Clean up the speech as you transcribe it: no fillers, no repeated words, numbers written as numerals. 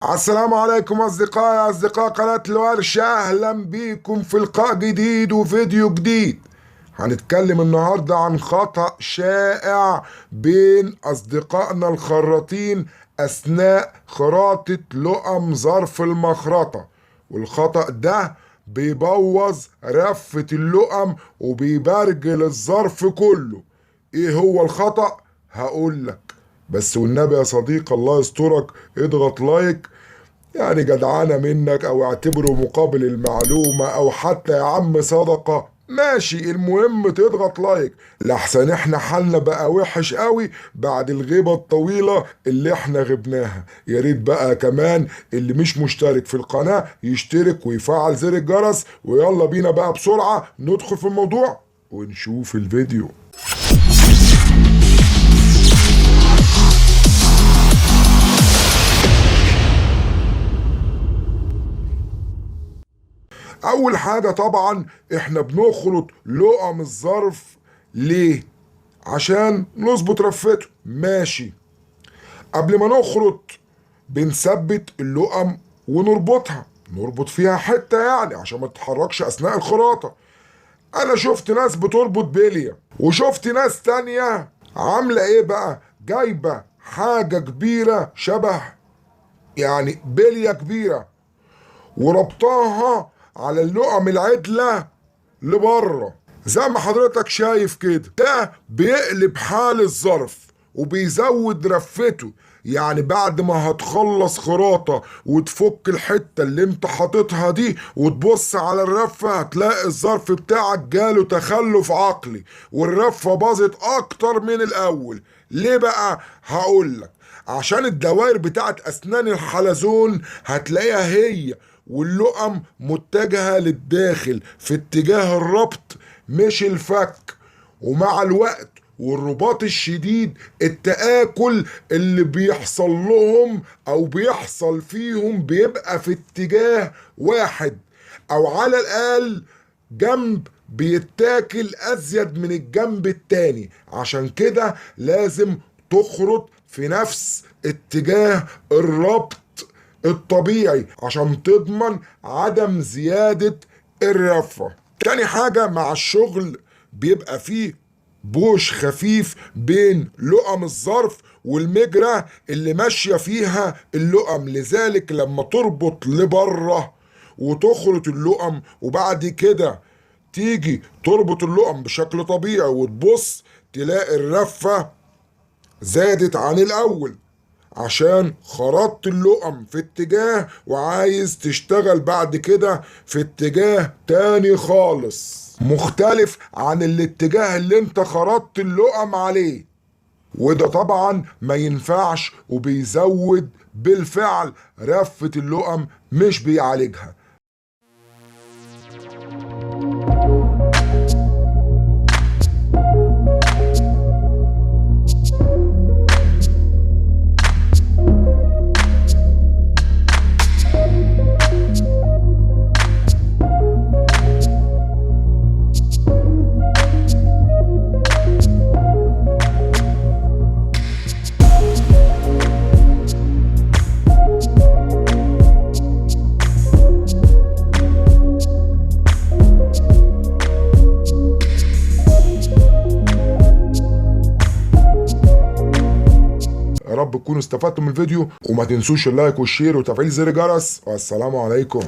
السلام عليكم أصدقاء قناة الورشة. أهلا بيكم في لقاء جديد وفيديو جديد. هنتكلم النهاردة عن خطأ شائع بين أصدقائنا الخراطين أثناء خراطة لقم ظرف المخرطة، والخطأ ده بيبوظ رفة اللقم وبيبرجل الظرف كله. ايه هو الخطأ؟ هقولك، بس والنبي يا صديق الله يسترك اضغط لايك، يعني جدعانة منك، او اعتبره مقابل المعلومة، او حتى يا عم صدقة، ماشي، المهم تضغط لايك، لحسن احنا حالنا بقى وحش قوي بعد الغيبة الطويلة اللي احنا غبناها. يا ريت بقى كمان اللي مش مشترك في القناة يشترك ويفعل زر الجرس، ويلا بينا بقى بسرعة ندخل في الموضوع ونشوف الفيديو. اول حاجة طبعا احنا بنخلط لقم الظرف ليه؟ عشان نظبط رفته، ماشي. قبل ما نخلط بنثبت اللقم ونربطها، نربط فيها حتة يعني عشان ما تتحركش اثناء الخراطة. انا شفت ناس بتربط بلية، وشفت ناس تانية عاملة ايه بقى، جايبة حاجة كبيرة شبه يعني بلية كبيرة وربطاها على اللقم العدلة لبره زي ما حضرتك شايف كده. ده بيقلب حال الظرف وبيزود رفته، يعني بعد ما هتخلص خراطة وتفك الحتة اللي انت حاططها دي وتبص على الرفة هتلاقي الظرف بتاعك جاله تخلف عقلي والرفة باظت اكتر من الاول. ليه بقى؟ هقولك، عشان الدوائر بتاعت اسنان الحلزون هتلاقيها هي واللقم متجهة للداخل في اتجاه الربط مش الفك، ومع الوقت والرباط الشديد التآكل اللي بيحصل لهم او بيحصل فيهم بيبقى في اتجاه واحد، او على الاقل جنب بيتاكل ازيد من الجنب التاني. عشان كده لازم تخرط في نفس اتجاه الربط الطبيعي عشان تضمن عدم زيادة الرفة. تاني حاجة، مع الشغل بيبقى فيه بوش خفيف بين لقم الظرف والمجرة اللي ماشية فيها اللقم، لذلك لما تربط لبره وتخرط اللقم وبعد كده تيجي تربط اللقم بشكل طبيعي وتبص تلاقي الرفة زادت عن الأول، عشان خرطت اللقم في اتجاه وعايز تشتغل بعد كده في اتجاه تاني خالص مختلف عن الاتجاه اللي انت خرطت اللقم عليه، وده طبعا ما ينفعش وبيزود بالفعل رفة اللقم مش بيعالجها. يا رب تكونوا استفدتوا من الفيديو، وما تنسوش اللايك والشير وتفعيل زر الجرس، والسلام عليكم.